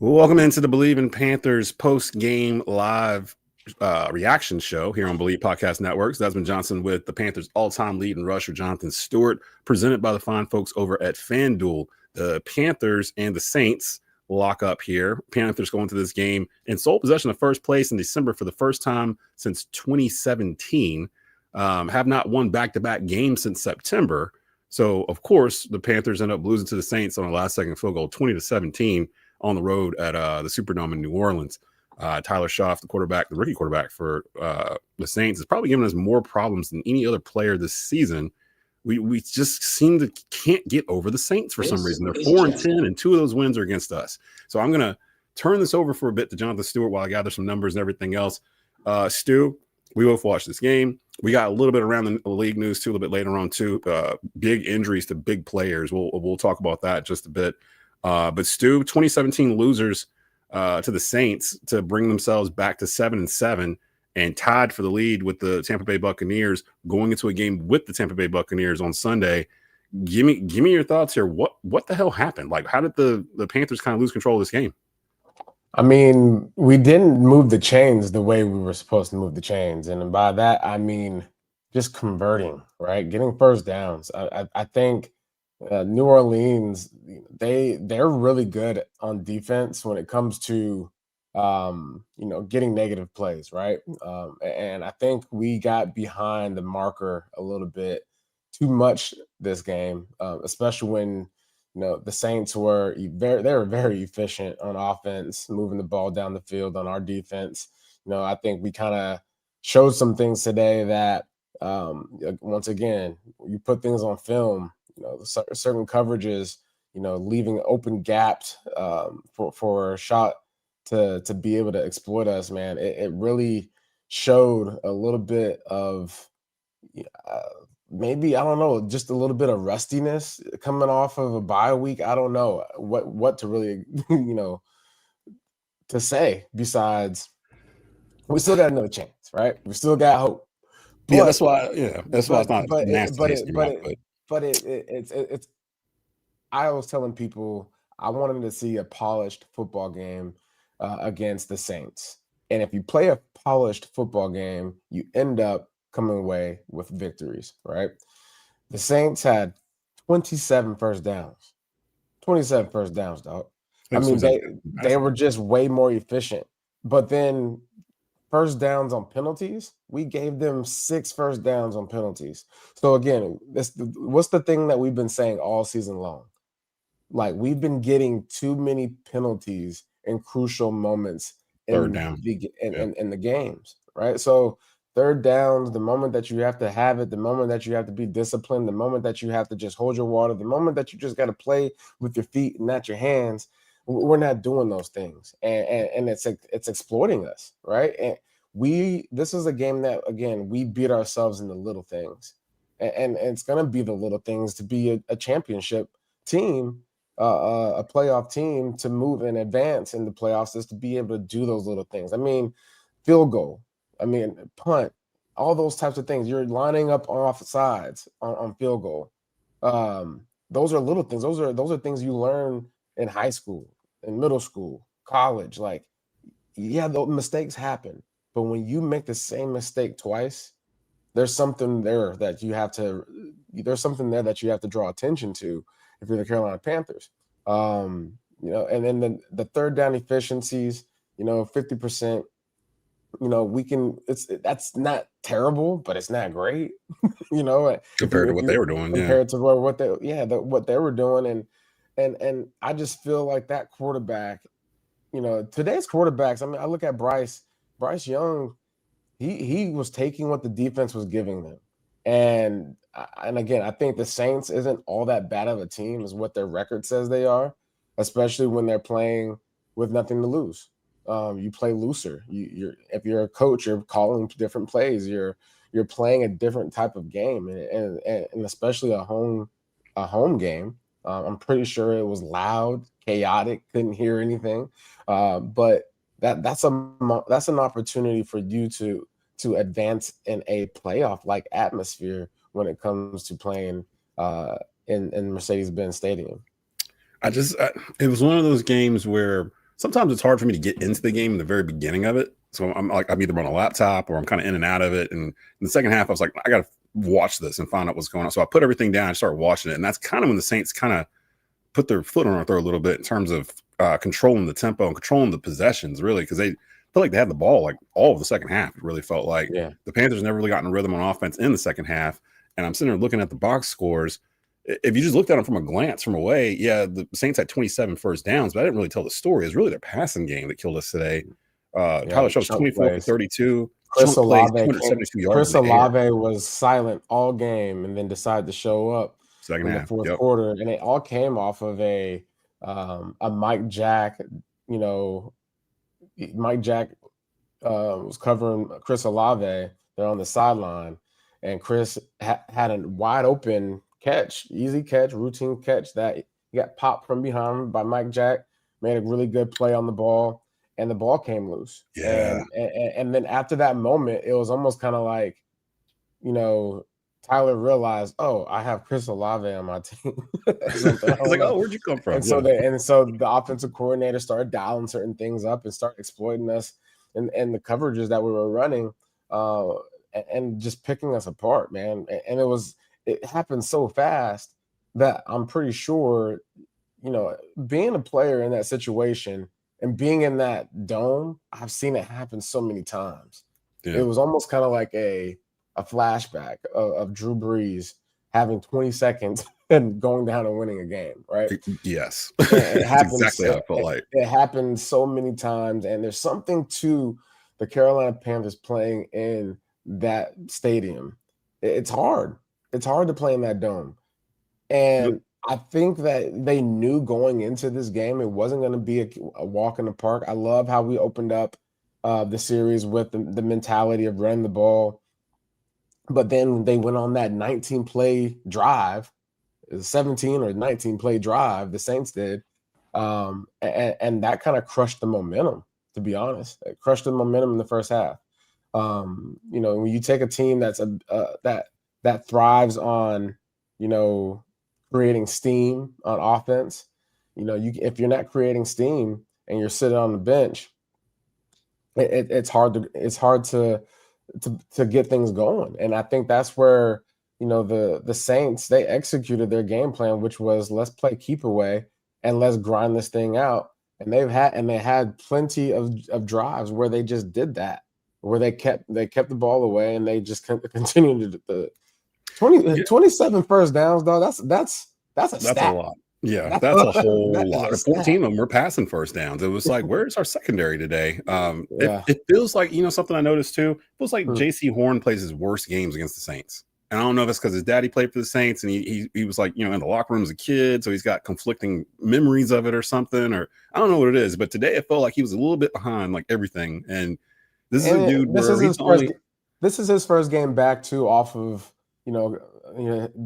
Welcome into the Believe in Panthers post-game live reaction show here on Believe Podcast Networks. Desmond Johnson with the Panthers' all-time leading rusher, Jonathan Stewart, presented by the fine folks over at FanDuel. The Panthers and the Saints lock up here. Panthers go into this game in sole possession of first place in December for the first time since 2017. Have not won back-to-back games since September. So, of course, the Panthers end up losing to the Saints on a last-second field goal, 20-17. On the road at the Superdome in New Orleans. Tyler Schaff, the rookie quarterback for the Saints, is probably giving us more problems than any other player this season. We just seem to can't get over the Saints for some reason. They're 4-10, and two of those wins are against us. So I'm going to turn this over for a bit to Jonathan Stewart while I gather some numbers and everything else. Stu, we both watched this game. We got a little bit around the league news too, a little bit later on too. Big injuries to big players. We'll talk about that just a bit. But Stu, 2017 losers to the Saints to bring themselves back to 7-7 and tied for the lead with the Tampa Bay Buccaneers going into a game with the Tampa Bay Buccaneers on Sunday. Give me your thoughts here. What the hell happened? Like, how did the Panthers kind of lose control of this game? I mean, we didn't move the chains the way we were supposed to move the chains. And by that, I mean just converting, right? Getting first downs. I think New Orleans, they're really good on defense when it comes to getting negative plays, right? And I think we got behind the marker a little bit too much this game, especially when the Saints were very efficient on offense, moving the ball down the field. On our defense, I think we kind of showed some things today that once again, you put things on film. Certain coverages, leaving open gaps for a shot to be able to exploit us, man. It really showed a little bit of maybe, I don't know, just a little bit of rustiness coming off of a bye week. I don't know what to really, to say besides we still got another chance, right? We still got hope. But, that's why it's not nasty. But it's. I was telling people I wanted to see a polished football game against the Saints, and if you play a polished football game, you end up coming away with victories, right? The Saints had 27 first downs. 27 first downs, dog. I mean, they were just way more efficient. But then first downs on penalties, we gave them 6 first downs on penalties. So again, what's the thing that we've been saying all season long? Like, we've been getting too many penalties in crucial moments in the games, right? So third downs, the moment that you have to have it, the moment that you have to be disciplined, the moment that you have to just hold your water, the moment that you just got to play with your feet and not your hands, we're not doing those things, and it's exploiting us, right? And this is a game that, again, we beat ourselves in the little things, and it's gonna be the little things to be a championship team, a playoff team, to move and advance in the playoffs, is to be able to do those little things. I mean, field goal, I mean, punt, all those types of things. You're lining up off sides on field goal. Those are little things. Those are things you learn in high school, in middle school, college. Like, yeah, those mistakes happen, but when you make the same mistake twice, there's something there that you have to draw attention to if you're the Carolina Panthers. And then the third down efficiencies, 50%, that's not terrible, but it's not great, compared to what they were doing. Compared to what they were doing. And I just feel like that quarterback, today's quarterbacks, I mean, I look at Bryce Young, he was taking what the defense was giving them. And again, I think the Saints isn't all that bad of a team as what their record says they are, especially when they're playing with nothing to lose. You play looser. If you're a coach, you're calling different plays. You're playing a different type of game, and especially a home game. I'm pretty sure it was loud, chaotic, couldn't hear anything. But that's an opportunity for you to advance in a playoff-like atmosphere when it comes to playing in Mercedes-Benz Stadium. It was one of those games where sometimes it's hard for me to get into the game in the very beginning of it. So I'm either on a laptop or I'm kind of in and out of it. And in the second half, I was like, I got to watch this and find out what's going on. So I put everything down and started watching it. And that's kind of when the Saints kind of put their foot on our throat a little bit in terms of controlling the tempo and controlling the possessions, really, because they felt like they had the ball like all of the second half. It really felt like the Panthers never really got in a rhythm on offense in the second half. And I'm sitting there looking at the box scores. If you just looked at them from a glance from away, the Saints had 27 first downs, but I didn't really tell the story. It was really their passing game that killed us today. Tyler Shows 24 for 32. Chris Olave, 272 yards. Chris Olave was silent all game and then decided to show up second half, the fourth quarter. And it all came off of a Mike Jack, Mike Jack was covering Chris Olave there on the sideline. And Chris had a wide open catch, easy catch, routine catch that he got popped from behind by Mike Jack, made a really good play on the ball, and the ball came loose. And then after that moment, it was almost kind of like, Tyler realized, oh, I have Chris Olave on my team. He's like, oh, where'd you come from? And so the offensive coordinator started dialing certain things up and started exploiting us and the coverages that we were running. And just picking us apart, man. And it happened so fast that I'm pretty sure, being a player in that situation and being in that dome, I've seen it happen so many times. Yeah. It was almost kind of like a flashback of Drew Brees having 20 seconds and going down and winning a game, right? Yes. It happens, exactly how I felt like. It happened so many times, and there's something to the Carolina Panthers playing in that stadium. It's hard. It's hard to play in that dome. And I think that they knew going into this game it wasn't going to be a walk in the park. I love how we opened up the series with the mentality of running the ball. But then they went on that 19-play drive, 17 or 19-play drive, the Saints did. And that kind of crushed the momentum, to be honest. It crushed the momentum in the first half. When you take a team that's that thrives on, creating steam on offense, if you're not creating steam and you're sitting on the bench, it's hard to get things going. And I think that's where, the Saints, they executed their game plan, which was let's play keep away and let's grind this thing out. And they had plenty of drives where they just did that, where they kept the ball away and they just continued to 27 first downs, though. That's a lot. Yeah, that's a whole lot. 14 of them were passing first downs. It was like, where's our secondary today? It feels like, something I noticed too. It feels like J.C. Horn plays his worst games against the Saints. And I don't know if it's because his daddy played for the Saints and he was like, in the locker room as a kid. So he's got conflicting memories of it or something, or I don't know what it is. But today it felt like he was a little bit behind like everything. And this is a dude this is his first game back too off of,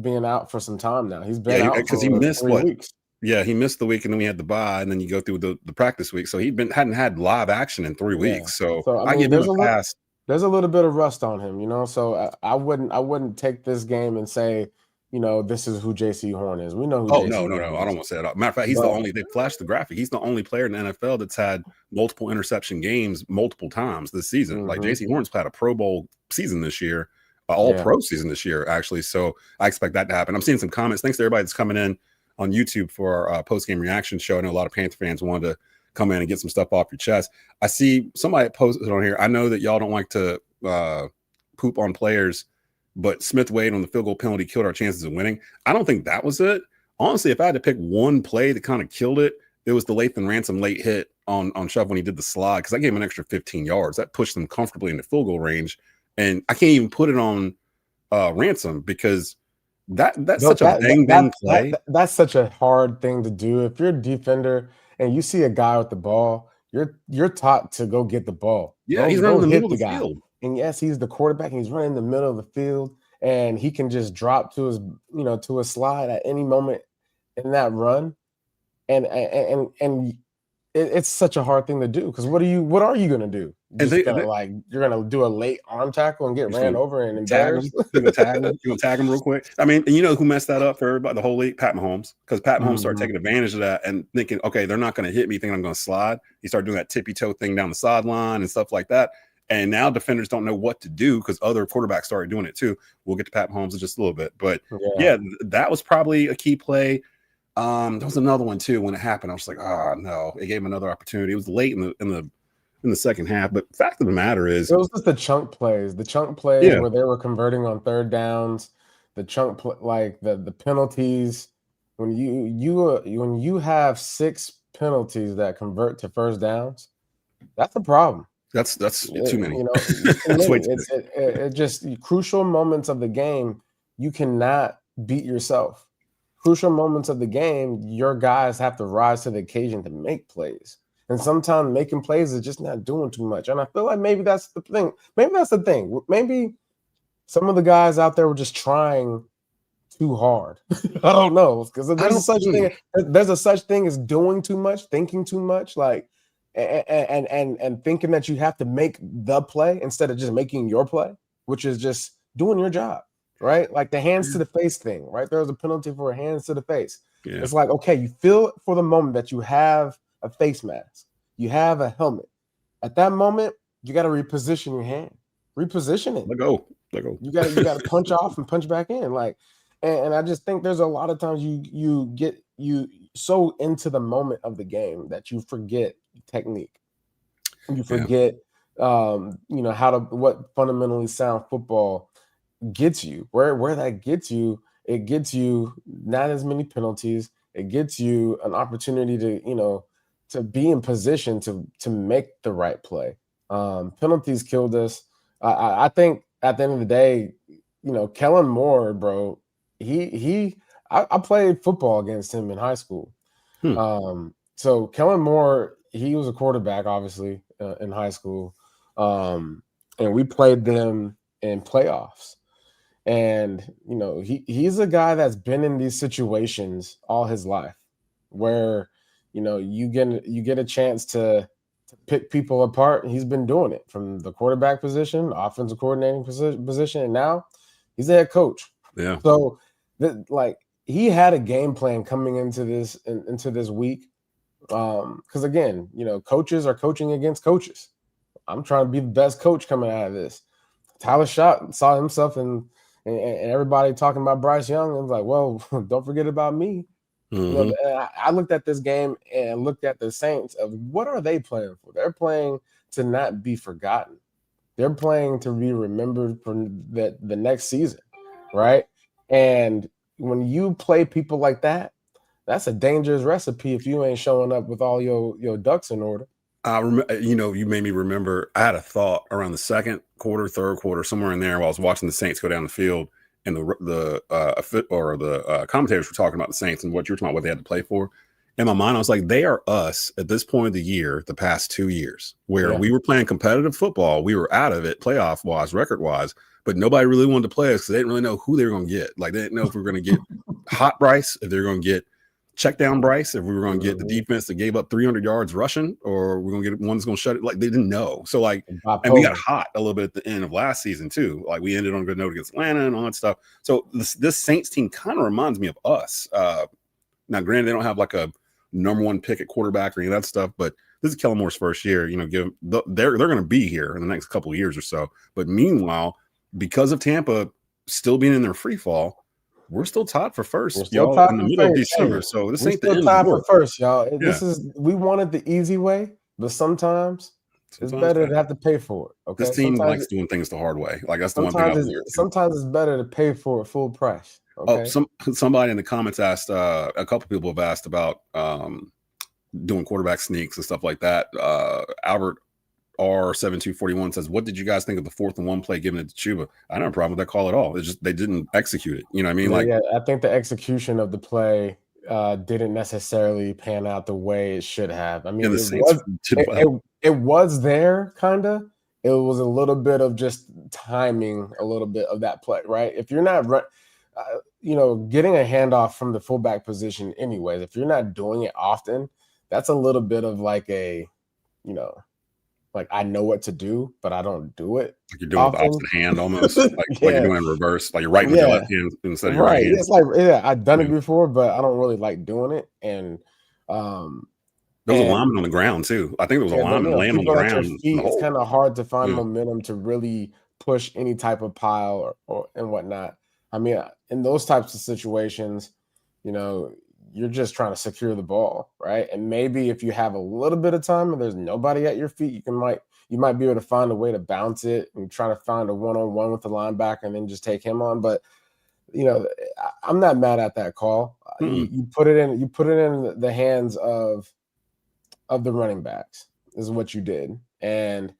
being out for some time now. He's been out because he missed 3 weeks. Yeah, he missed the week, and then we had the bye, and then you go through the practice week. So hadn't had live action in 3 weeks. So I give him a pass. There's a little bit of rust on him, So I wouldn't take this game and say, this is who J.C. Horn is. We know who. Oh no, I don't want to say that. Matter of fact, he's the only. They flashed the graphic. He's the only player in the NFL that's had multiple interception games multiple times this season. Like J.C. Horn's had a Pro Bowl season this year. All-pro season this year, actually. So I expect that to happen. I'm seeing some comments. Thanks to everybody that's coming in on YouTube for our post-game reaction show. I know a lot of Panther fans wanted to come in and get some stuff off your chest. I see somebody posted on here. I know that y'all don't like to poop on players, but Smith Wade on the field goal penalty killed our chances of winning. I don't think that was it. Honestly, if I had to pick one play that kind of killed it, it was the Lathan Ransom late hit on Shove when he did the slide, because I gave him an extra 15 yards. That pushed them comfortably into field goal range. And I can't even put it on Ransom because that's such a bang play. That's such a hard thing to do. If you're a defender and you see a guy with the ball, you're taught to go get the ball. Yeah, he's running in the middle of the field. And yes, he's the quarterback and he's running in the middle of the field and he can just drop to his, to a slide at any moment in that run. And it's such a hard thing to do because what are you going to do? You're going to do a late arm tackle and get ran over and embarrassed? You're going to tag him real quick. I mean, and you know who messed that up for everybody, the whole league? Pat Mahomes. Because Pat Mahomes started taking advantage of that and thinking, okay, they're not going to hit me, thinking I'm going to slide. He started doing that tippy toe thing down the sideline and stuff like that. And now defenders don't know what to do because other quarterbacks started doing it too. We'll get to Pat Mahomes in just a little bit. But yeah, that was probably a key play. There was another one too when it happened. I was like, oh no, it gave him another opportunity. It was late in the second half. But fact of the matter is, it was just the chunk plays where they were converting on third downs, the chunk like the penalties. When you have 6 penalties that convert to first downs, that's a problem. That's too many. You know, it just crucial moments of the game. You cannot beat yourself. Crucial moments of the game, your guys have to rise to the occasion to make plays. And sometimes making plays is just not doing too much. And I feel like maybe that's the thing. Maybe some of the guys out there were just trying too hard. I don't know, because there's a such thing as doing too much, thinking too much, like. And thinking that you have to make the play instead of just making your play, which is just doing your job, right? Like the hands to the face thing, right? There was a penalty for hands to the face. Yeah. It's like, okay, you feel for the moment that you have a face mask, you have a helmet. At that moment, you got to reposition your hand, reposition it. Let go. You got to punch off and punch back in, like. And I just think there's a lot of times you get so into the moment of the game that you forget technique. You forget, what fundamentally sound football gets you. Where that gets you, it gets you not as many penalties. It gets you an opportunity to be in position to make the right play. Penalties killed us. I think at the end of the day, Kellen Moore, bro. I played football against him in high school. So Kellen Moore, he was a quarterback, obviously, in high school. And we played them in playoffs. And, he's a guy that's been in these situations all his life where, you get a chance to pick people apart. He's been doing it from the quarterback position, offensive coordinating position, and now he's a head coach. Yeah. So, he had a game plan coming into this week. Because again, coaches are coaching against coaches. I'm trying to be the best coach coming out of this. Tyler Schott saw himself and everybody talking about Bryce Young and was like, well, don't forget about me. I looked at this game and looked at the Saints of what are they playing for? They're playing to not be forgotten. They're playing to be remembered for the next season, right? And when you play people like that, that's a dangerous recipe if you ain't showing up with all your ducks in order. You made me remember. I had a thought around the second quarter, third quarter, somewhere in there while I was watching the Saints go down the field, and the commentators were talking about the Saints and what you were talking about, what they had to play for. In my mind, I was like, they are us at this point of the year, the past 2 years, where we were playing competitive football. We were out of it, playoff wise, record wise. But nobody really wanted to play us because they didn't really know who they were going to get. Like, they didn't know if we were going to get hot Bryce, if they were going to get check down Bryce, if we were going to get the defense that gave up 300 yards rushing, or we're going to get one that's going to shut it. Like, they didn't know. So, like, and we got hot a little bit at the end of last season, too. Like, we ended on a good note against Atlanta and all that stuff. So, this Saints team kind of reminds me of us. Now, granted, they don't have like a number one pick at quarterback or any of that stuff, but this is Kellen Moore's first year. They're going to be here in the next couple of years or so. But meanwhile, because of Tampa still being in their free fall, we're still tied for first, y'all, in the middle of December. So this ain't the end of the world. For first, y'all. We wanted the easy way, but sometimes it's better to have to pay for it. Okay, this team likes doing things the hard way. Like, that's the one thing. Sometimes it's better to pay for it full price. Okay? Oh, somebody in the comments asked. A couple people have asked about doing quarterback sneaks and stuff like that. Albert R7241 says, what did you guys think of the 4th and 1 play given it to Chuba? I don't have a problem with that call at all. It's just they didn't execute it. You know what I mean? I think the execution of the play didn't necessarily pan out the way it should have. I mean, it was there, kind of. It was a little bit of just timing, a little bit of that play, right? If you're not getting a handoff from the fullback position anyways, if you're not doing it often, that's a little bit of like a, like I know what to do, but I don't do it. Like you're doing it with the opposite hand almost, like you're doing it in reverse, like you're writing with your left hand instead of your right hand. It's like, I've done it before, but I don't really like doing it. And there was a lineman on the ground too. I think there was a lineman laying on the ground. At your feet, it's kind of hard to find momentum to really push any type of pile or and whatnot. I mean, in those types of situations, you're just trying to secure the ball, right? And maybe if you have a little bit of time and there's nobody at your feet, you might be able to find a way to bounce it and try to find a one-on-one with the linebacker and then just take him on. But I'm not mad at that call. You put it in the hands of the running backs is what you did. And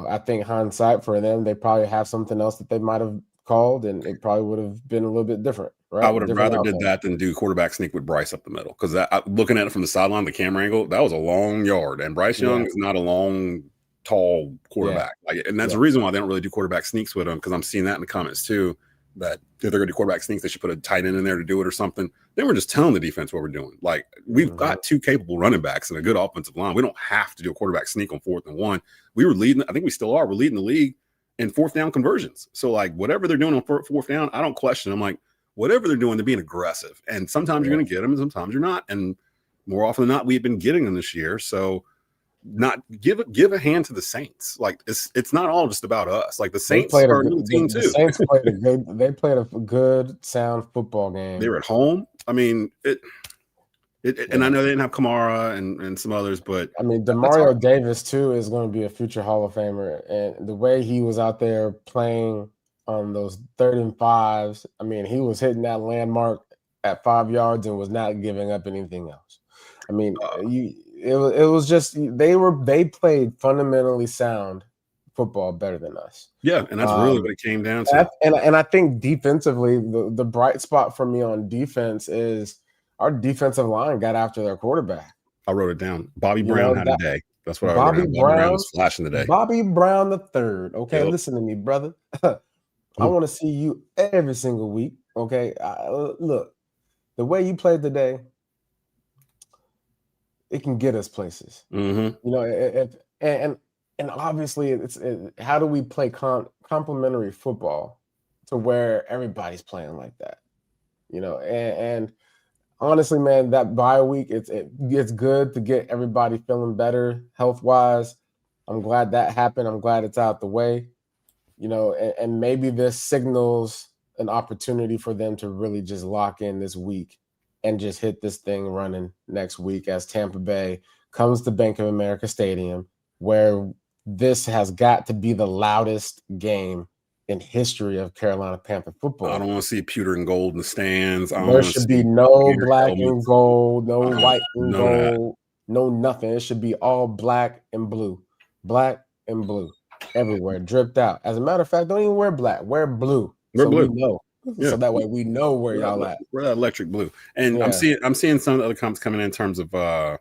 I think hindsight for them, they probably have something else that they might have called, and it probably would have been a little bit different. Right? I would have rather did that than do quarterback sneak with Bryce up the middle, because looking at it from the sideline, the camera angle, that was a long yard, and Bryce Young is not a long, tall quarterback. And that's the reason why they don't really do quarterback sneaks with him, because I'm seeing that in the comments too, that if they're going to do quarterback sneaks, they should put a tight end in there to do it or something. Then we're just telling the defense what we're doing. Like, we've got two capable running backs and a good offensive line. We don't have to do a quarterback sneak on 4th and 1. We were leading. I think we still are. We're leading the league in 4th down conversions. So, like, whatever they're doing on 4th down, I don't question. I'm like, whatever they're doing, they're being aggressive. And sometimes you're going to get them and sometimes you're not. And more often than not, we've been getting them this year. So, not give a hand to the Saints. Like, it's not all just about us. Like, the Saints are a good team too. The Saints played a good, sound football game. They were at home. I mean, and I know they didn't have Kamara and some others, but I mean, Demario Davis too is going to be a future Hall of Famer. And the way he was out there playing on those 3rd and 5s, I mean, he was hitting that landmark at 5 yards and was not giving up anything else. I mean, it was just they played fundamentally sound football better than us. Yeah, and that's really what it came down to. And I think defensively, the bright spot for me on defense is our defensive line got after their quarterback. I wrote it down. Bobby Brown had a day. That's what I wrote down. Bobby Brown was flashing the day. Bobby Brown the third. Okay, listen to me, brother. I want to see you every single week. Okay, look, the way you played today, it can get us places. And obviously, it's how do we play complementary football to where everybody's playing like that? And honestly, man, that bye week, it's good to get everybody feeling better health-wise. I'm glad that happened. I'm glad it's out the way. And maybe this signals an opportunity for them to really just lock in this week and just hit this thing running next week as Tampa Bay comes to Bank of America Stadium, where this has got to be the loudest game in history of Carolina Panther football. I don't want to see pewter and gold in the stands. There should be no black and gold, no white and gold, no nothing. It should be all black and blue everywhere, dripped out. As a matter of fact, don't even wear black, wear blue. Wear blue. We know. So that way we know where y'all at. We're that electric blue. And I'm seeing some of the other comments coming in terms of the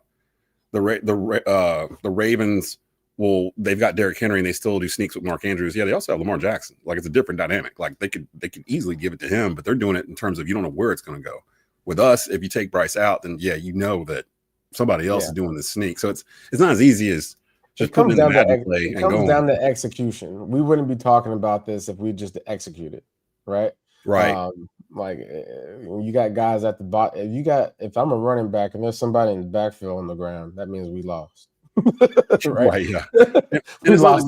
Ravens. Well, they've got Derrick Henry and they still do sneaks with Mark Andrews. Yeah, they also have Lamar Jackson. Like, it's a different dynamic. Like, they could easily give it to him, but they're doing it in terms of you don't know where it's going to go. With us, if you take Bryce out, then you know that somebody else is doing the sneak. So it's not as easy as just putting in the magic play and going. It comes down to execution. We wouldn't be talking about this if we just executed, right? Right. Like, when you got guys at the bottom, if I'm a running back and there's somebody in the backfield on the ground, that means we lost. Right. Yeah. And it's like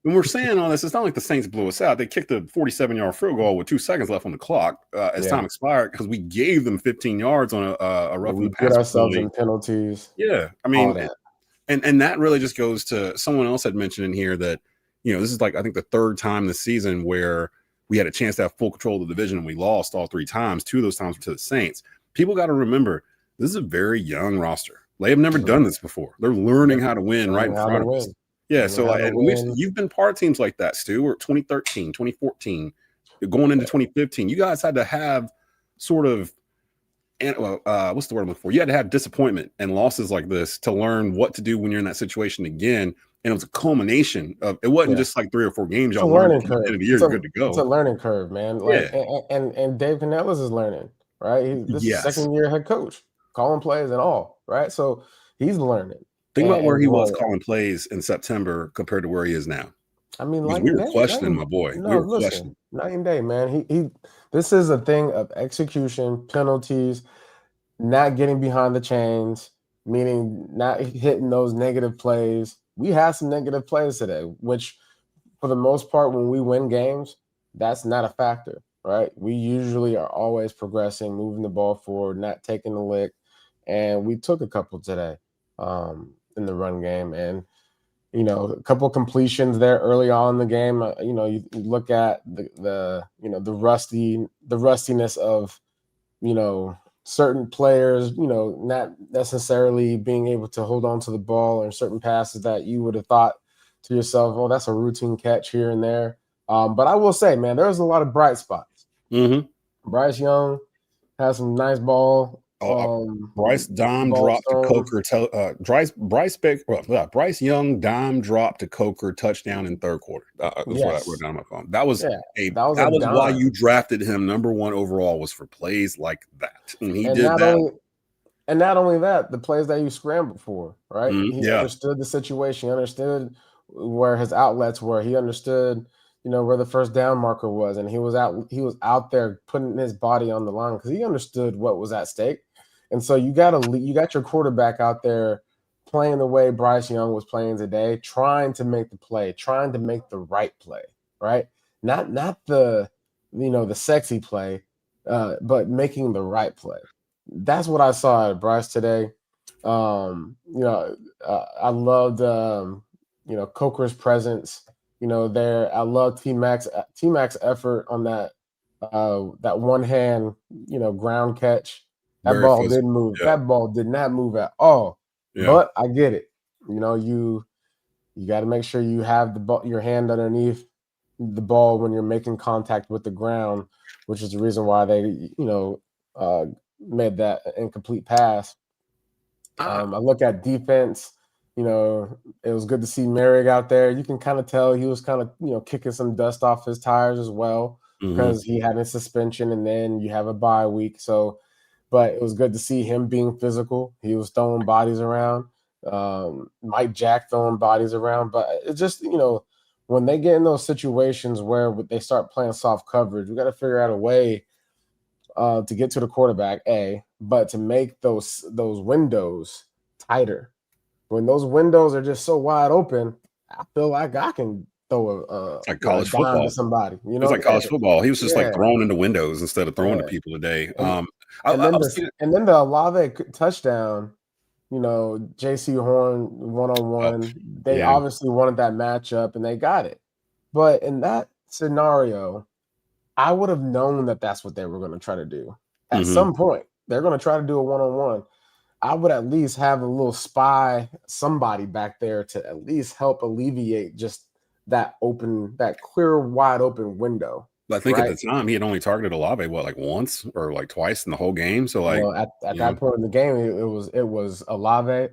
when we're saying all this, it's not like the Saints blew us out. They kicked a 47-yard field goal with 2 seconds left on the clock as time expired because we gave them 15 yards on a roughly pass. We put ourselves in penalties. Yeah. I mean, and that really just goes to someone else had mentioned in here that, this is like, I think the 3rd time this season where we had a chance to have full control of the division and we lost all 3 times. 2 of those times were to the Saints. People got to remember, this is a very young roster. They have never done this before. They're learning how to win right in front of us. Yeah, so you've been part of teams like that, Stewart, 2013, 2014, going into 2015. You guys had to have sort of, what's the word I'm looking for? You had to have disappointment and losses like this to learn what to do when you're in that situation again. And it was a culmination of, it wasn't just like 3 or 4 games. Y'all learned at the end of the year, you're good to go. It's a learning curve, man. Like, and Dave Canellis is learning, right? This is 2nd year head coach. calling plays and all, right? So he's learning. Think about where he was growing. calling plays in September compared to where he is now. I mean, Because like we were questioning my boy. no, We were listen, questioning. night and day, man. He this is a thing of execution, penalties, not getting behind the chains, meaning not hitting those negative plays. We had some negative plays today, which for the most part, when we win games, that's not a factor, right? We usually are always progressing, moving the ball forward, not taking a lick. And we took a couple today in the run game. And a couple completions there early on in the game. You look at the rustiness of certain players, not necessarily being able to hold on to the ball, or certain passes that you would have thought to yourself, oh, that's a routine catch here and there. But I will say, man, there's a lot of bright spots. Bryce Young has some nice ball. Bryce dime drop to Coker. Bryce Young dime drop to Coker touchdown in third quarter. That's what I wrote down on my phone. That was why you drafted him number 1 overall, was for plays like that, and he did that. And not only that, the plays that you scrambled for, right? He understood the situation. He understood where his outlets were. He understood, where the first down marker was, and he was out there putting his body on the line because he understood what was at stake. And so you got your quarterback out there playing the way Bryce Young was playing today, trying to make the play, trying to make the right play, right? Not the the sexy play, but making the right play. That's what I saw at Bryce today. I loved Coker's presence. There. I love T-Mac's effort on that one hand ground catch. That ball didn't move. Yeah. That ball did not move at all. Yeah. But I get it. You got to make sure you have your hand underneath the ball when you're making contact with the ground, which is the reason why they made that incomplete pass. I look at defense. It was good to see Merrick out there. You can kind of tell he was kind of kicking some dust off his tires as well, because he had a suspension and then you have a bye week. So, but it was good to see him being physical. He was throwing bodies around. Mike Jack throwing bodies around. But it's just when they get in those situations where they start playing soft coverage, we got to figure out a way to get to the quarterback, but to make those windows tighter. When those windows are just so wide open, I feel like I can throw like college football to somebody. It's like college football. He was just like throwing into windows instead of throwing to people today. And then the Olave touchdown, JC Horn one-on-one. They obviously wanted that matchup and they got it. But in that scenario, I would have known that that's what they were going to try to do. At some point, they're going to try to do a one-on-one. I would at least have a little somebody back there to at least help alleviate just that clear, wide open window. I think at the time he had only targeted Olave like once or like twice in the whole game. So at that point in the game, it was Olave.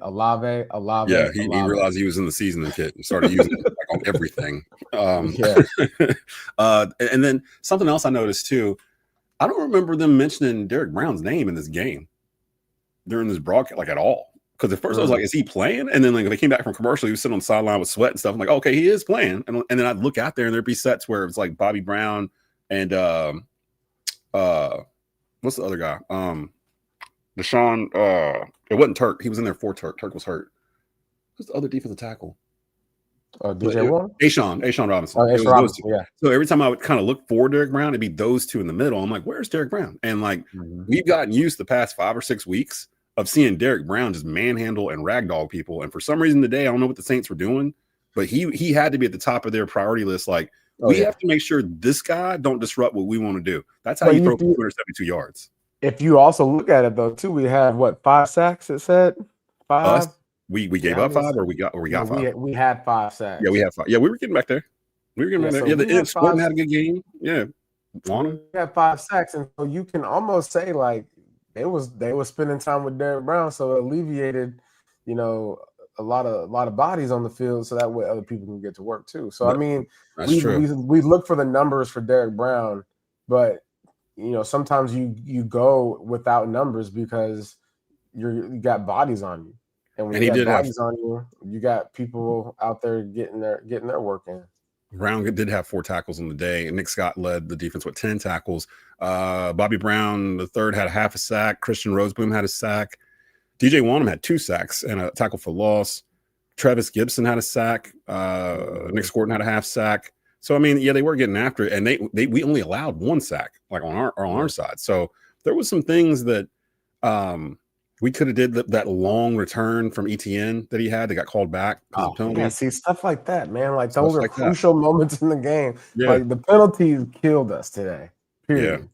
Yeah, he realized he was in the seasoning kit and started using it like on everything. And then something else I noticed too, I don't remember them mentioning Derrick Brown's name in this game during this broadcast, like at all. Because at first I was like, is he playing? And then like they came back from commercial, he was sitting on the sideline with sweat and stuff. I'm like, okay, he is playing. And then I'd look out there and there'd be sets where it's like Bobby Brown and what's the other guy? Deshaun. It wasn't Turk. He was in there for Turk. Turk was hurt. Who's the other defensive tackle? DJ Warren? Ashawn Robinson. Robinson, yeah. So every time I would kind of look for Derrick Brown, it'd be those two in the middle. I'm like, where's Derrick Brown? And like we've gotten used the past 5 or 6 weeks of seeing Derrick Brown just manhandle and ragdoll people. And for some reason today, I don't know what the Saints were doing, but he had to be at the top of their priority list. Like, we have to make sure this guy don't disrupt what we want to do. That's how you throw 272 yards. If you also look at it though, too, we had 5 sacks. It said 5. We gave up 5, or we got 5. We had 5 sacks. Yeah, we had 5. Yeah, we were getting back there. The Sporting had a good game. Yeah, we had 5 sacks, and so you can almost say like they were spending time with Derrick Brown, so it alleviated, a lot of bodies on the field, so that way other people can get to work too. So I mean, we look for the numbers for Derrick Brown, but sometimes you go without numbers because you got bodies on you, and when And you he got did have bodies on you, you got people out there getting their work in. Brown did have 4 tackles on the day, and Nick Scott led the defense with 10 tackles. Bobby Brown, the third, had half a sack. Christian Roseboom had a sack. DJ Wanham had 2 sacks and a tackle for loss. Travis Gibson had a sack. Nick Scorton had a half sack. So I mean, yeah, they were getting after it, and we only allowed 1 sack, like on our side. So there was some things that we could have did that long return from ETN that he had that got called back because of penalties. Yeah, see, stuff like that, man. Like Stuff those are like that. crucial moments in the game. Yeah. Like the penalties killed us today. Period. Yeah.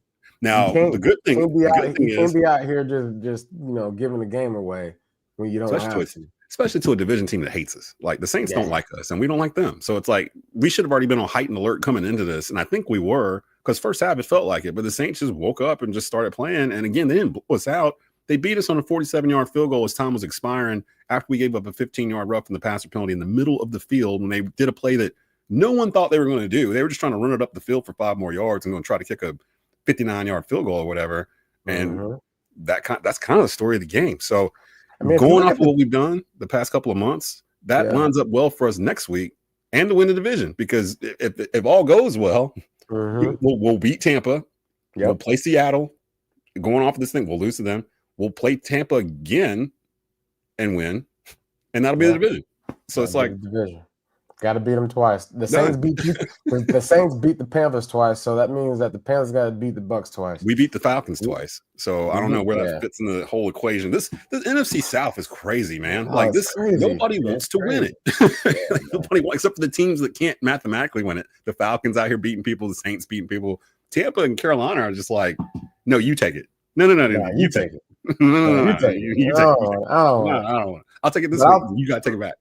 Now the good thing can't be out here just giving the game away when you don't have to. Especially to a division team that hates us. Like the Saints don't like us, and we don't like them. So it's like we should have already been on heightened alert coming into this, and I think we were, because first half it felt like it, but the Saints just woke up and just started playing. And again, they didn't blow us out. They beat us on a 47-yard field goal as time was expiring after we gave up a 15-yard rough in the passer penalty in the middle of the field when they did a play that no one thought they were going to do. They were just trying to run it up the field for 5 more yards and going to try to kick a 59-yard field goal or whatever. And that's kind of the story of the game. So going off of what we've done the past couple of months, that lines up well for us next week and to win the division, because if all goes well, we'll beat Tampa. We'll play Seattle. Going off of this thing, we'll lose to them. We'll play Tampa again and win, and that'll be the division. So it's like division. Got to beat them twice. The Saints beat the Saints beat the Panthers twice, so that means that the Panthers got to beat the Bucks twice. We beat the Falcons twice, so I don't know where that fits in the whole equation. This NFC South is crazy, man. Like this, nobody wants to win it. Nobody wants, except for the teams that can't mathematically win it. The Falcons out here beating people, the Saints beating people. Tampa and Carolina are just like, no, you take it. No, you take it. No, you take it. I don't want it. I'll take it this week. You got to take it back.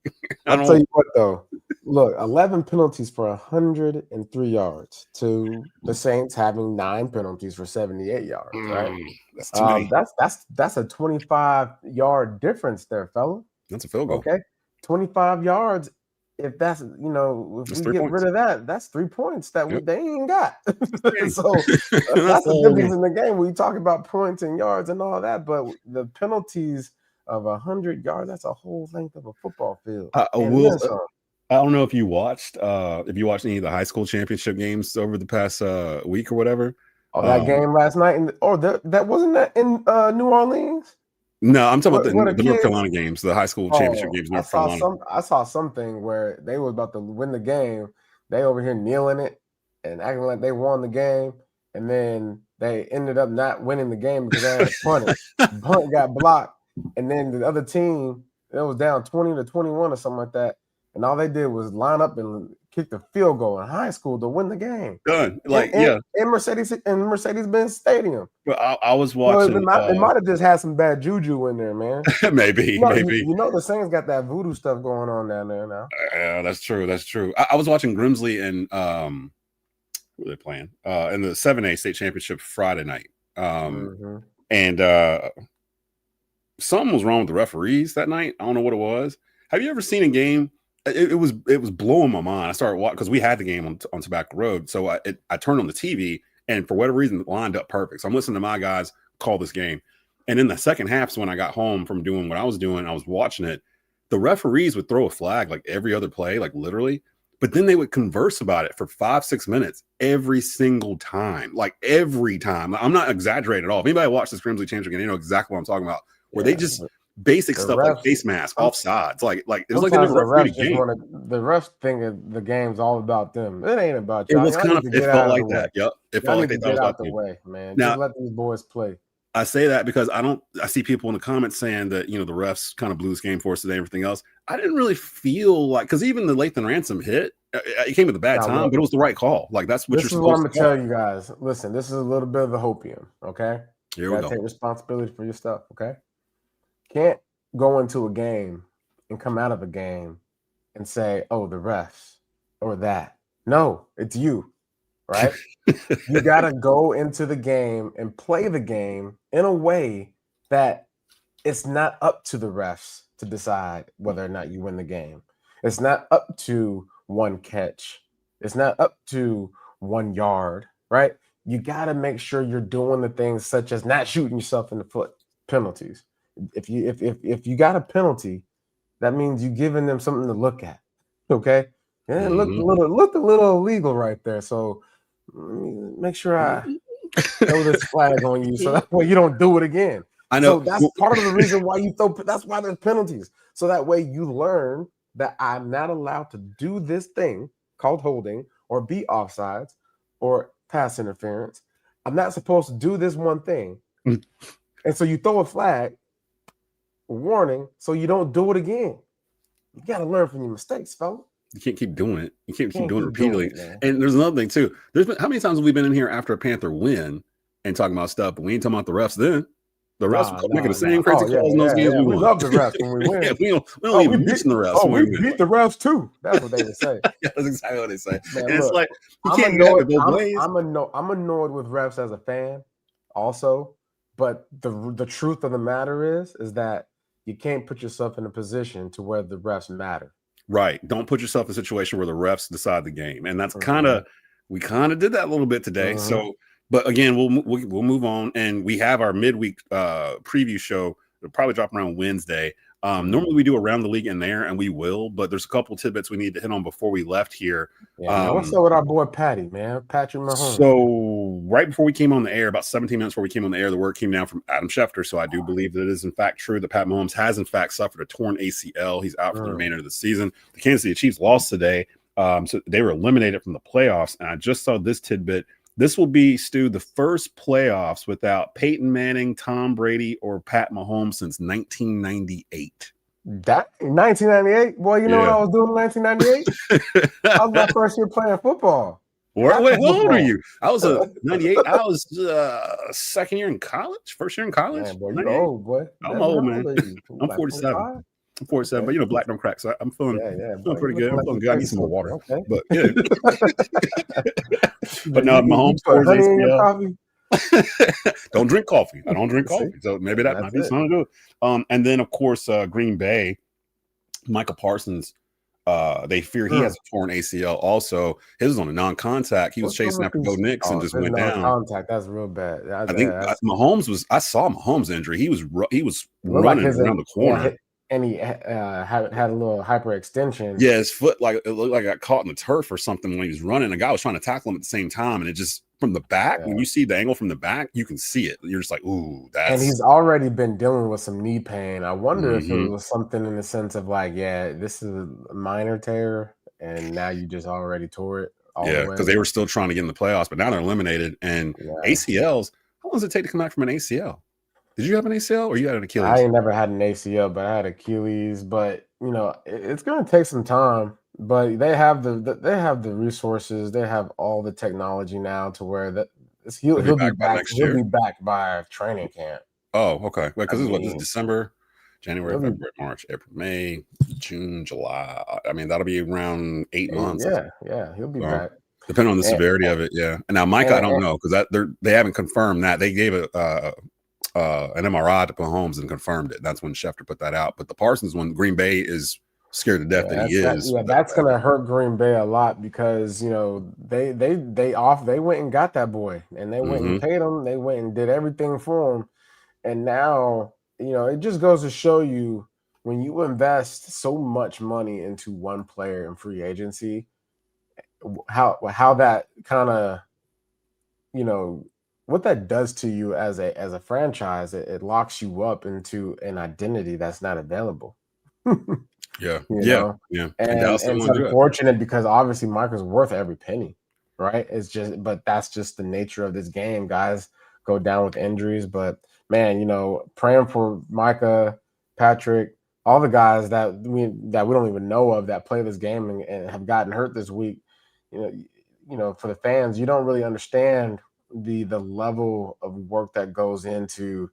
I'll tell you what, though. Look, 11 penalties for 103 yards to the Saints having 9 penalties for 78 yards, right? That's too many. That's a 25-yard difference there, fella. That's a field goal. Okay, 25 yards. If that's, if we get rid of that, that's 3 points that they ain't got. So that's the difference in the game. We talk about points and yards and all that, but the penalties of 100 yards, that's a whole length of a football field. I don't know if you watched any of the high school championship games over the past week or whatever. Oh, that game last night, that wasn't that in New Orleans. No, I'm talking about the North Carolina games, the high school championship games. North Carolina. I saw something where they were about to win the game. They over here kneeling it and acting like they won the game, and then they ended up not winning the game because they had a punt. Punt got blocked, and then the other team, it was down 20-21 or something like that, and all they did was line up and kick the field goal in high school to win the game. Done. In Mercedes-Benz Stadium. Well, I was watching. It might have just had some bad juju in there, man. maybe. The Saints got that voodoo stuff going on down there now. Yeah, that's true. I was watching Grimsley and who are they playing? In the 7A state championship Friday night. And something was wrong with the referees that night. I don't know what it was. Have you ever seen a game? It was blowing my mind. I started watching because we had the game on Tobacco Road, so I turned on the TV, and for whatever reason, it lined up perfect. So I'm listening to my guys call this game, and in the second half, so when I got home from doing what I was doing, I was watching it. The referees would throw a flag like every other play, like literally, but then they would converse about it for 5-6 minutes every single time, like every time. I'm not exaggerating at all. If anybody watched this Grimsley Championship game, they know exactly what I'm talking about. Where they just basic stuff refs, like face mask, offsides, like it was like they never refereed a game. The refs think the game's all about them. It ain't about you. It was it felt like that. Yep, it felt like they thought it was about the way, man. Just let these boys play. I say that because I see people in the comments saying that the refs kind of blew this game for us today and everything else. I didn't really feel like, because even the Lathan Ransom hit, it came at a bad time, but it was the right call. Like that's what you're supposed to do. This is what I'm gonna tell you guys. Listen, this is a little bit of the hopium. Okay, here we go. Take responsibility for your stuff. Okay. Can't go into a game and come out of a game and say, oh, the refs or that. No, it's you, right? You got to go into the game and play the game in a way that it's not up to the refs to decide whether or not you win the game. It's not up to one catch. It's not up to 1 yard, right? You got to make sure you're doing the things such as not shooting yourself in the foot, penalties. If you got a penalty, that means you're giving them something to look at. Okay, and it looked a little illegal right there. So make sure I throw this flag on you, so that way you don't do it again. I know. So that's part of the reason why you throw. That's why there's penalties. So that way you learn that I'm not allowed to do this thing called holding or be offsides or pass interference. I'm not supposed to do this one thing. And so you throw a flag, warning, so you don't do it again. You got to learn from your mistakes, fella. You can't keep doing it. You can't keep doing it repeatedly. And there's another thing too. There's been how many times have we been in here after a Panther win and talking about stuff, but we ain't talking about the refs then. The refs making the same crazy calls in those games. We love the refs when we win. we don't even mention the refs. We beat the refs too. That's what they would say. Yeah, that's exactly what they say. Man, and look, it's like you I'm can't annoyed, go both ways. I'm annoyed with refs as a fan, also. But the truth of the matter is that you can't put yourself in a position to where the refs matter. Right. Don't put yourself in a situation where the refs decide the game. And that's we kind of did that a little bit today. So, but again, we'll move on. And we have our midweek preview show. It'll probably drop around Wednesday. Normally we do around the league in there, and we will, but there's a couple tidbits we need to hit on before we left here. Yeah, what's up with our boy Patty, man? Patrick Mahomes. So right before we came on the air, about 17 minutes before we came on the air, the word came down from Adam Schefter. So I do believe that it is in fact true that Pat Mahomes has in fact suffered a torn ACL. He's out for the remainder of the season. The Kansas City Chiefs lost today. So they were eliminated from the playoffs. And I just saw this tidbit. This will be, Stu, the first playoffs without Peyton Manning, Tom Brady, or Pat Mahomes since 1998. That 1998? Boy, you know what I was doing in 1998? I was my first year playing football. Wait, how old are you? I was a 98. I was second year in college, first year in college. Man, boy, you old, boy. I'm old, man. I'm 47. 25? I'm 47, but black don't crack, so I'm feeling, feeling pretty good. I'm feeling good. I need some more water. Okay. But yeah. But no, Mahomes put honey in your coffee. Don't drink coffee. I don't drink coffee. So maybe that might be something to do with. And then of course Green Bay, Micah Parsons, they fear he has a torn ACL also. His was on a non-contact. He was chasing after Bo Nix and just went down. Contact, that's real bad. I think Mahomes was. I saw Mahomes' injury. He was running around the corner. And he had a little hyperextension. Yeah, his foot it looked like it got caught in the turf or something when he was running. A guy was trying to tackle him at the same time, and it just from the back. When you see the angle from the back, you can see it. You're just like, ooh, that's. And he's already been dealing with some knee pain. I wonder if it was something in the sense of like, this is a minor tear, and now you just already tore it. Because they were still trying to get in the playoffs, but now they're eliminated. And ACLs, how long does it take to come back from an ACL? Did you have an ACL or you had an Achilles? I ain't never had an ACL, but I had Achilles. But it's going to take some time. But they have the resources. They have all the technology now to where he'll be back. He'll be back by training camp. Oh, okay. Because this is December, January, February, March, April, May, June, July. I mean, that'll be around 8 months. Yeah, he'll be back. Depending on the severity of it, yeah. And now Micah, I don't know because they haven't confirmed that. They gave an MRI to Mahomes and confirmed it. That's when Schefter put that out. But the Parsons one, Green Bay is scared to death that he is. That's gonna hurt Green Bay a lot because they went and got that boy and they went and paid him. They went and did everything for him, and now it just goes to show you when you invest so much money into one player in free agency, how that kind of what that does to you as a franchise. It locks you up into an identity that's not available. Yeah. And it's unfortunate because obviously Micah's worth every penny, right? But that's just the nature of this game. Guys go down with injuries, but man, praying for Micah, Patrick, all the guys that we don't even know of that play this game and have gotten hurt this week. For the fans, you don't really understand the level of work that goes into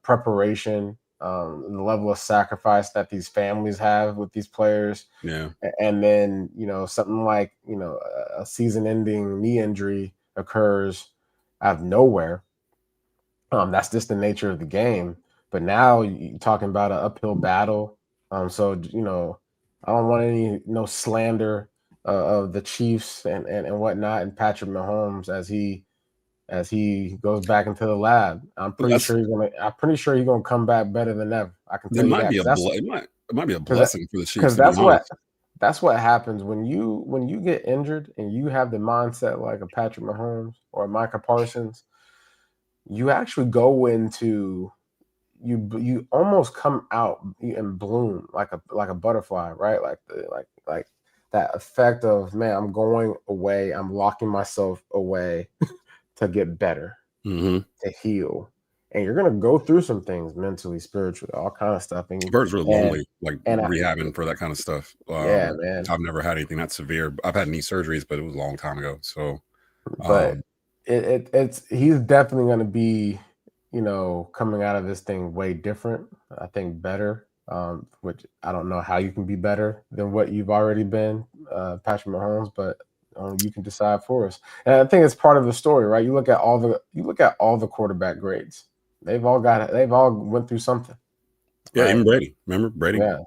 preparation, the level of sacrifice that these families have with these players. Yeah. And then, something like, a season-ending knee injury occurs out of nowhere. That's just the nature of the game. But now you're talking about an uphill battle. So, I don't want no slander of the Chiefs and whatnot, and Patrick Mahomes as he as he goes back into the lab. I'm pretty sure he's gonna come back better than ever. I can tell you that. It might be a blessing for the Chiefs, because to be honest. that's what happens when you get injured and you have the mindset like a Patrick Mahomes or a Micah Parsons. You actually go into you almost come out and bloom like a butterfly, right? Like that effect of, man, I'm going away, I'm locking myself away to get better, to heal. And you're gonna go through some things mentally, spiritually, all kind of stuff. And Bert's really lonely, rehabbing for that kind of stuff. Yeah, man. I've never had anything that severe. I've had knee surgeries, but it was a long time ago. So, but he's definitely going to be, coming out of this thing way different. I think better. Which I don't know how you can be better than what you've already been, Patrick Mahomes, but you can decide for us. And I think it's part of the story, right? You look at all the quarterback grades. They've all went through something. Yeah, right? Even Brady. Remember Brady? Yeah.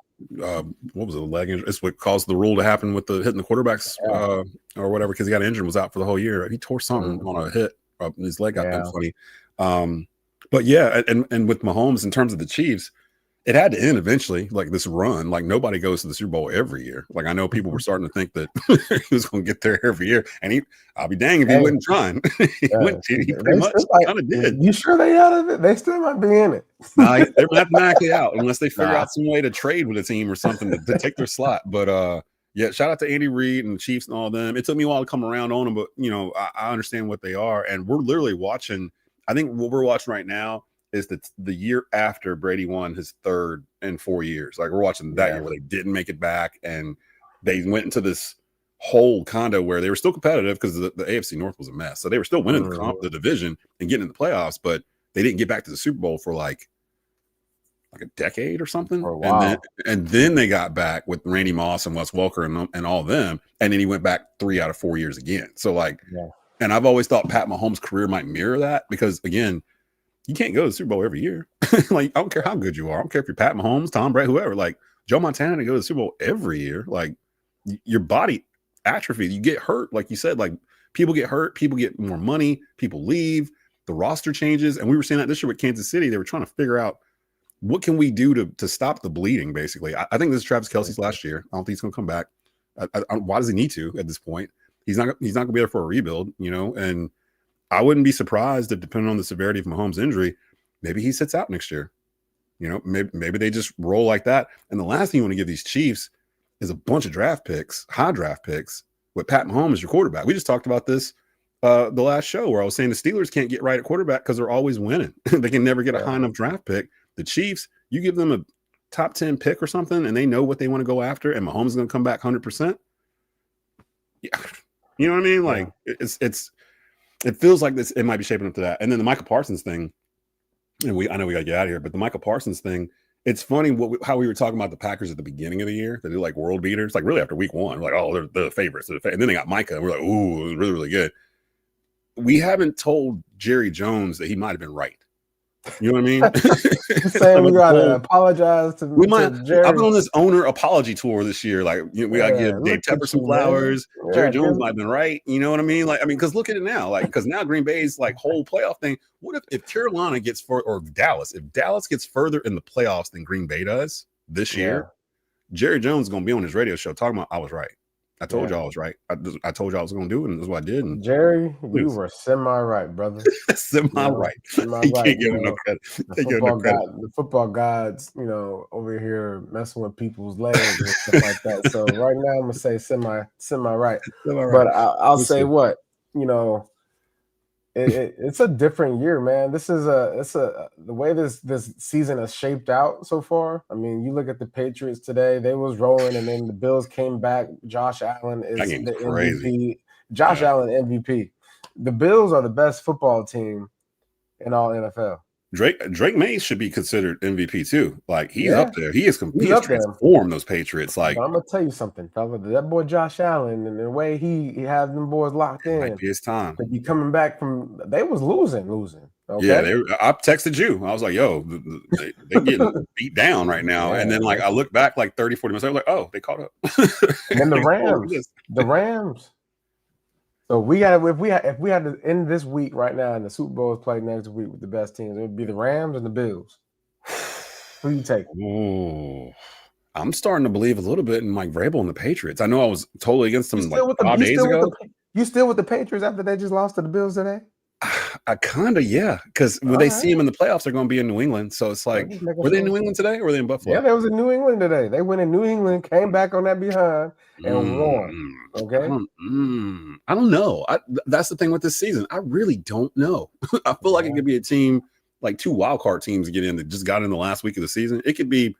What was it? Leg injury. It's what caused the rule to happen with the hitting the quarterbacks or whatever, because he got injured and was out for the whole year. He tore something on a hit. His leg got kind of funny. But yeah, and with Mahomes, in terms of the Chiefs, it had to end eventually. Like this run, like nobody goes to the Super Bowl every year. Like I know people were starting to think that he was going to get there every year, and I'll be dang if he wasn't trying. he pretty much kind of did. You sure they out of it? They still might be in it. Nah, they're mathematically out unless they figure out some way to trade with a team or something to take their slot. But yeah, shout out to Andy Reid and the Chiefs and all them. It took me a while to come around on them, but I understand what they are, and we're literally watching. I think what we're watching right now is the year after Brady won his third in 4 years. Like we're watching that year where they didn't make it back, and they went into this whole condo where they were still competitive because the AFC North was a mess. So they were still winning the division and getting in the playoffs, but they didn't get back to the Super Bowl for like a decade or something. For a while. And then they got back with Randy Moss and Wes Welker and all them, and then he went back 3 out of 4 years again. So and I've always thought Pat Mahomes' career might mirror that, because again, you can't go to the Super Bowl every year. Like, I don't care how good you are. I don't care if you're Pat Mahomes, Tom Brady, whoever. Like, Joe Montana to go to the Super Bowl every year. Like, your body atrophy. You get hurt. Like you said, like, people get hurt. People get more money. People leave. The roster changes. And we were saying that this year with Kansas City. They were trying to figure out, what can we do to stop the bleeding, basically. I think this is Travis Kelce's last year. I don't think he's going to come back. Why does he need to at this point? He's not going to be there for a rebuild, and I wouldn't be surprised if, depending on the severity of Mahomes' injury, maybe he sits out next year. Maybe they just roll like that. And the last thing you want to give these Chiefs is a bunch of high draft picks, with Pat Mahomes as your quarterback. We just talked about this the last show, where I was saying the Steelers can't get right at quarterback because they're always winning. They can never get a high enough draft pick. The Chiefs, you give them a top 10 pick or something, and they know what they want to go after, and Mahomes is going to come back 100%. Yeah. You know what I mean? Like, it feels like this. It might be shaping up to that. And then the Micah Parsons thing, and I know we got to get out of here, but the Micah Parsons thing, it's funny how we were talking about the Packers at the beginning of the year. They do like world beaters, like really after week one. We're like, oh, they're the favorites. And then they got Micah, and we're like, ooh, it was really, really good. We haven't told Jerry Jones that he might have been right. You know what I mean? Saying we gotta apologize to Jerry. I've been on this owner apology tour this year. Like, we gotta give Dave Tepper some flowers. Jerry Jones might have been right. You know what I mean? Like, because look at it now. Like, because now Green Bay's like whole playoff thing. What if Carolina gets or Dallas? If Dallas gets further in the playoffs than Green Bay does this year, Jerry Jones is gonna be on his radio show talking about, I was right. I told y'all I was right. I told y'all I was going to do it, and that's what I did. And Jerry, you were semi-right, brother. Semi-right. Semi-right. Can't give him no credit. The football gods, over here messing with people's legs and stuff like that. So right now I'm going to say semi-right. But I'll say what, it's a different year, man. This is the way this season has shaped out so far. I mean, you look at the Patriots today; they was rolling, and then the Bills came back. Josh Allen is the MVP. Josh Allen MVP. The Bills are the best football team in all NFL. Drake May should be considered MVP too. Like, he's up there. He has transformed those Patriots. Like, but I'm gonna tell you something, fella. That boy Josh Allen and the way he has them boys locked in. Might be his time. To be coming back from, they was losing. Okay? Yeah, I texted you. I was like, yo, they're getting beat down right now. And then I look back like 30, 40 minutes. I was like, oh, they caught up. And then the Rams. So if we had to end this week right now, and the Super Bowl is played next week with the best teams, it would be the Rams and the Bills. Who you take? Ooh. I'm starting to believe a little bit in Mike Vrabel and the Patriots. I know I was totally against them like 5 days ago. You still with the Patriots after they just lost to the Bills today? I kind of, yeah, because when they see him in the playoffs, they're going to be in New England. So it's like, were they in New England today or were they in Buffalo? Yeah, they was in New England today. They went in New England, came back on that behind, and won. Okay, I don't know. That's the thing with this season. I really don't know. I feel like it could be a team, like 2 wild card teams get in that just got in the last week of the season. It could be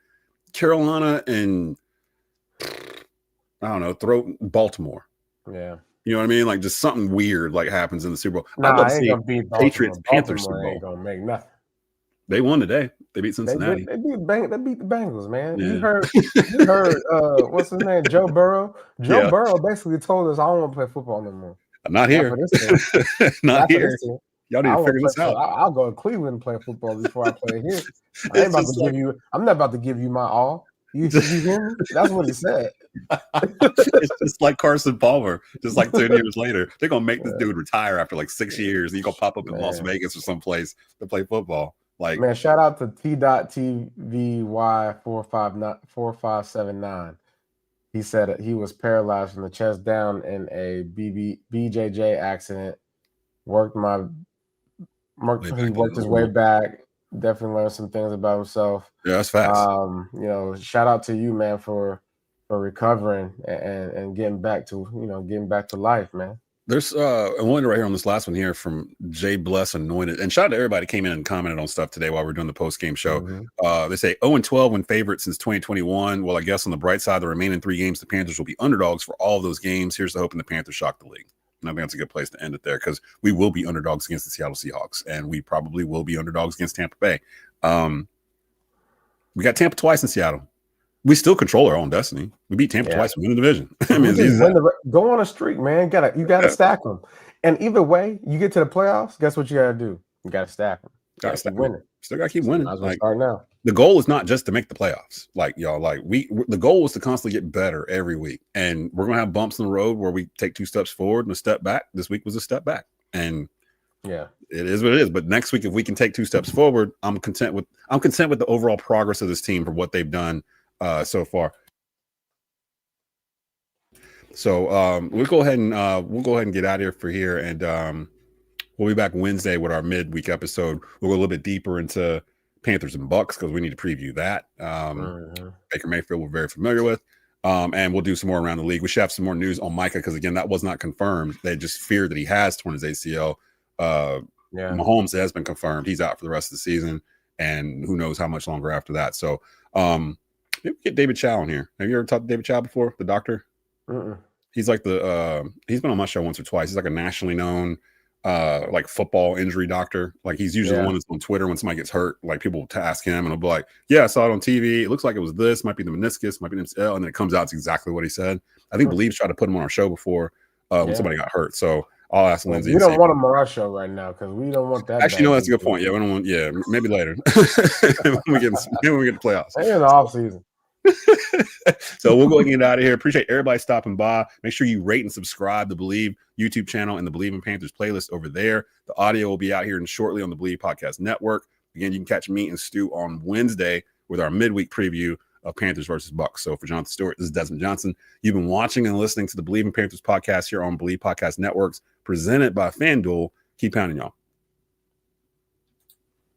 Carolina and I don't know, throw Baltimore. Yeah. You know what I mean? Like just something weird like happens in the Super Bowl. Nah, I'd love to see Patriots Panthers Super Bowl. Ain't gonna make nothing. They won today. They beat Cincinnati. They beat the Bengals, man. Yeah. You heard what's his name? Joe Burrow. Joe Burrow basically told us I don't want to play football no more. Not here. Not here. Y'all need to figure this out. I'll go to Cleveland and play football before I play here. I'm not about to give you my all. You hear me? That's what he said. It's just like Carson Palmer, just like 10 years later. They're going to make this dude retire after like 6 years. And he's going to pop up in Las Vegas or someplace to play football. Like, man, shout out to T.TVY4579. He said he was paralyzed from the chest down in a BJJ accident. He worked his way back. Definitely learned some things about himself. Yeah, that's fast. Shout out to you, man, for recovering and getting back to life, man. There's I wanted right here on this last one here from Jay Bless Anointed. And shout out to everybody who came in and commented on stuff today while we're doing the post-game show. They say 0-12 when favorite since 2021. Well, I guess on the bright side, the remaining 3 games, the Panthers will be underdogs for all of those games. Here's the hope and the Panthers shock the league. And I think that's a good place to end it there because we will be underdogs against the Seattle Seahawks, and we probably will be underdogs against Tampa Bay. We got Tampa twice in Seattle. We still control our own destiny. We beat Tampa twice and win the division. I mean, go on a streak, man. You gotta stack them. And either way, you get to the playoffs. Guess what you gotta do? You gotta stack them. Gotta keep winning. Still gotta keep winning. Like, start now. The goal is not just to make the playoffs. Like y'all, the goal is to constantly get better every week. And we're gonna have bumps in the road where we take 2 steps forward and a step back. This week was a step back, and it is what it is. But next week, if we can take 2 steps forward, I'm content with the overall progress of this team for what they've done so far. So we'll go ahead and get out of here for here, and we'll be back Wednesday with our midweek episode. We'll go a little bit deeper into Panthers and Bucks because we need to preview that. Baker Mayfield we're very familiar with, and we'll do some more around the league. We should have some more news on Micah because again that was not confirmed. They just feared that he has torn his ACL. Mahomes has been confirmed he's out for the rest of the season, and who knows how much longer after that. So maybe we get David Chow in here. Have you ever talked to David Chow before, the doctor? He's like he's been on my show once or twice. He's like a nationally known like football injury doctor. Like he's usually the one that's on Twitter when somebody gets hurt. Like people will ask him and he'll be like, yeah, I saw it on TV. It looks like it was this, might be the meniscus, might be the MCL, and then it comes out it's exactly what he said. I think Believe's tried to put him on our show before when somebody got hurt. So I'll ask Lindsay. We don't want him on our show right now because we don't want that. Actually, no, that's a good point. Yeah, we don't want. Yeah, maybe later. when we get the playoffs. Maybe in the off season. So we'll go and get out of here. Appreciate everybody stopping by. Make sure you rate and subscribe the Believe YouTube channel and the Believe in Panthers playlist over there. The audio will be out here shortly on the Believe Podcast Network. Again, you can catch me and Stu on Wednesday with our midweek preview of Panthers versus Bucks. So for Jonathan Stewart, this is Desmond Johnson. You've been watching and listening to the Believe in Panthers podcast here on Believe Podcast Networks, presented by FanDuel. Keep pounding, y'all.